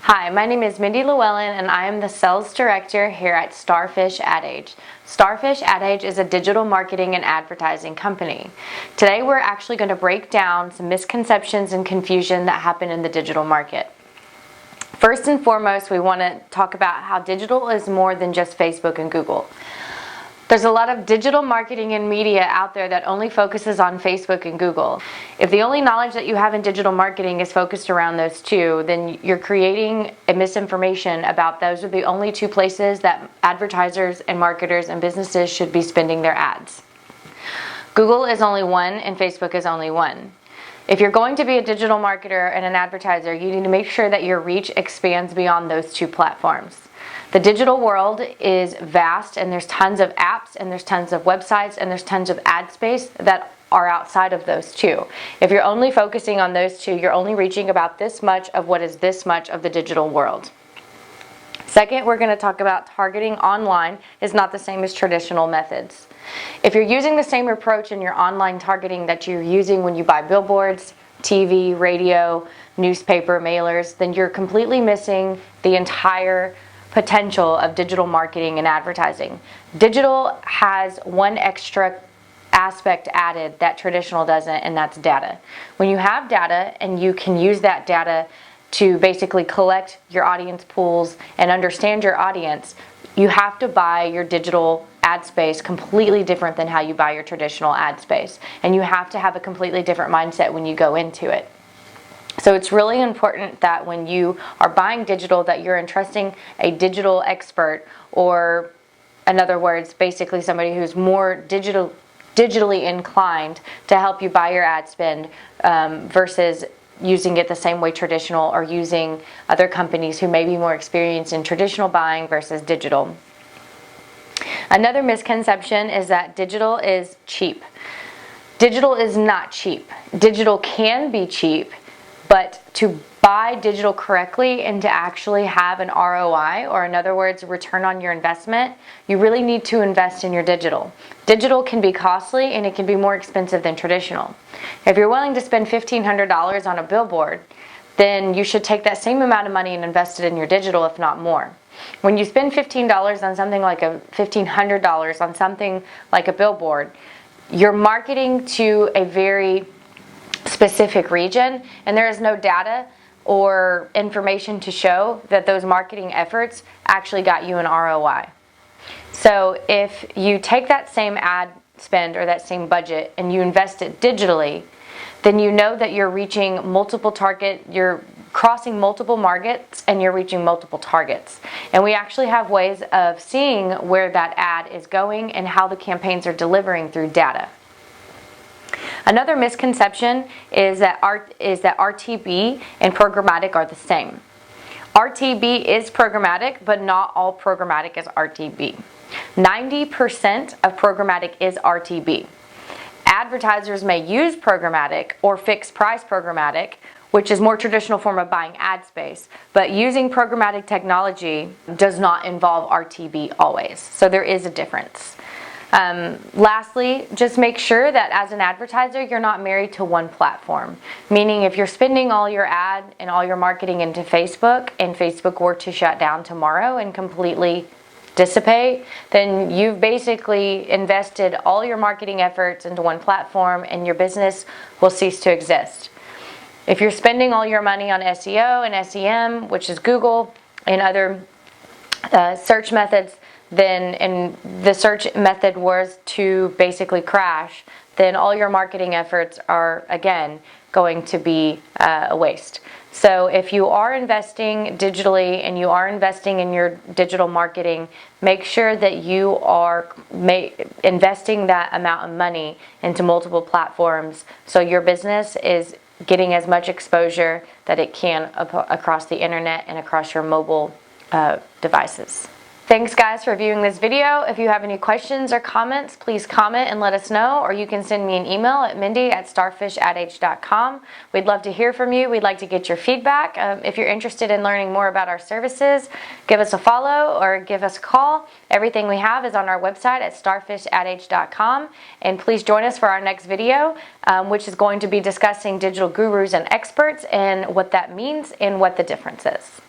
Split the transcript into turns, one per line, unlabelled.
Hi, my name is Mindy and I am the Sales Director here at Starfish Ad Age. Starfish Ad Age is a digital marketing and advertising company. Today we're actually going to break down some misconceptions and confusion that happen in the digital market. First and foremost, we want to talk about how digital is more than just Facebook and Google. There's a lot of digital marketing and media out there that only focuses on Facebook and Google. If the only knowledge that you have in digital marketing is focused around those two, then you're creating a misinformation about those are the only two places that advertisers and marketers and businesses should be spending their ads. Google is only one and Facebook is only one. If you're going to be a digital marketer and an advertiser, you need to make sure that your reach expands beyond those two platforms. The digital world is vast, and there's tons of apps and there's tons of websites and there's tons of ad space that are outside of those two. If you're only focusing on those two, you're only reaching about this much of what is this much of the digital world. Second, we're going to talk about targeting online is not the same as traditional methods. If you're using the same approach in your online targeting that you're using when you buy billboards, TV, radio, newspaper, mailers, then you're completely missing the entire potential of digital marketing and advertising. Digital has one extra aspect added that traditional doesn't, and that's data. When you have data and you can use that data to basically collect your audience pools and understand your audience, you have to buy your digital ad space completely different than how you buy your traditional ad space. And you have to have a completely different mindset when you go into it. So it's really important that when you are buying digital that you're entrusting a digital expert, or in other words, basically somebody who's more digitally inclined to help you buy your ad spend versus using it the same way traditional, or using other companies who may be more experienced in traditional buying versus digital. Another misconception is that digital is cheap. Digital is not cheap. Digital can be cheap, but to buy digital correctly and to actually have an ROI, or in other words, return on your investment, you really need to invest in your digital. Digital can be costly and it can be more expensive than traditional. If you're willing to spend $1,500 on a billboard, then you should take that same amount of money and invest it in your digital, if not more. When you spend $15 on something like $1,500 on something like a billboard, you're marketing to a very specific region, and there is no data or information to show that those marketing efforts actually got you an ROI. So if you take that same ad spend or that same budget and you invest it digitally, then you know that you're reaching you're crossing multiple markets and you're reaching multiple targets. And we actually have ways of seeing where that ad is going and how the campaigns are delivering through data. Another misconception is that RTB and programmatic are the same. RTB is programmatic, but not all programmatic is RTB. 90% of programmatic is RTB. Advertisers may use programmatic or fixed price programmatic, which is more traditional form of buying ad space, but using programmatic technology does not involve RTB always. So there is a difference. Lastly, just make sure that as an advertiser, you're not married to one platform. Meaning if you're spending all your ad and all your marketing into Facebook, and Facebook were to shut down tomorrow and completely dissipate, then you've basically invested all your marketing efforts into one platform and your business will cease to exist. If you're spending all your money on SEO and SEM, which is Google and other search methods, and the search method was to basically crash, then all your marketing efforts are again going to be a waste. So if you are investing digitally and you are investing in your digital marketing, make sure that you are investing that amount of money into multiple platforms so your business is getting as much exposure that it can across the internet and across your mobile devices. Thanks guys for viewing this video. If you have any questions or comments, please comment and let us know, or you can send me an email at mindy@starfishadage.com. We'd love to hear from you. We'd like to get your feedback. If you're interested in learning more about our services, give us a follow or give us a call. Everything we have is on our website at starfishadage.com. And please join us for our next video, which is going to be discussing digital gurus and experts and what that means and what the difference is.